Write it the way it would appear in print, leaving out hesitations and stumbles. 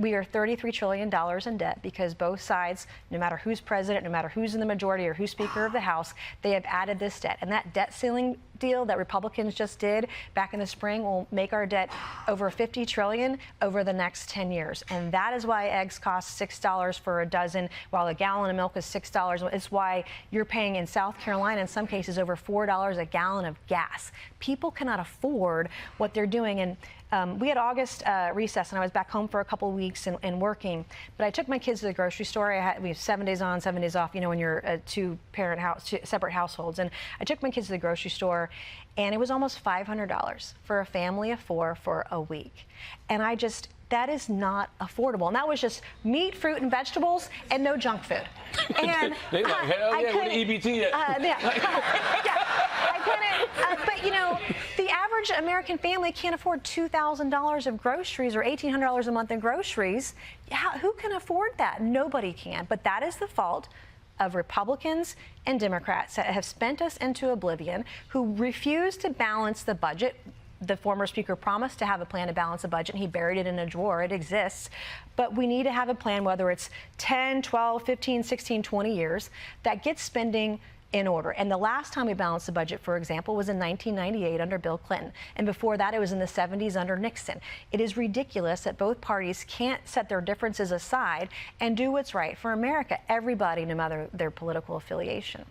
we are $33 trillion in debt because both sides, no matter who's president, no matter who's in the majority or who's Speaker of the House, they have added this debt. And that debt ceiling deal that Republicans just did back in the spring will make our debt over $50 trillion over the next 10 years. And that is why eggs cost $6 for a dozen, while a gallon of milk is $6. It's why you're paying in South Carolina, in some cases, over $4 a gallon of gas. People cannot afford what they're doing. And we had August recess, and I was back home for a couple of weeks and working. But I took my kids to the grocery store. We have 7 days on, 7 days off, you know, when you're a separate households. And I took my kids to the grocery store, and it was almost $500 for a family of 4 for a week. And that is not affordable. And that was just meat, fruit, and vegetables, and no junk food. And they like, hell yeah, where the EBT at? I couldn't. But, you know, the average American family can't afford $2,000 of groceries or $1,800 a month in groceries. Who can afford that? Nobody can. But that is the fault of Republicans and Democrats that have spent us into oblivion, who refuse to balance the budget. The former speaker promised to have a plan to balance the budget, and he buried it in a drawer. It exists. But we need to have a plan, whether it's 10, 12, 15, 16, 20 years, that gets spending in order. And the last time we balanced the budget, for example, was in 1998 under Bill Clinton. And before that, it was in the 70s under Nixon. It is ridiculous that both parties can't set their differences aside and do what's right for America, everybody, no matter their political affiliation.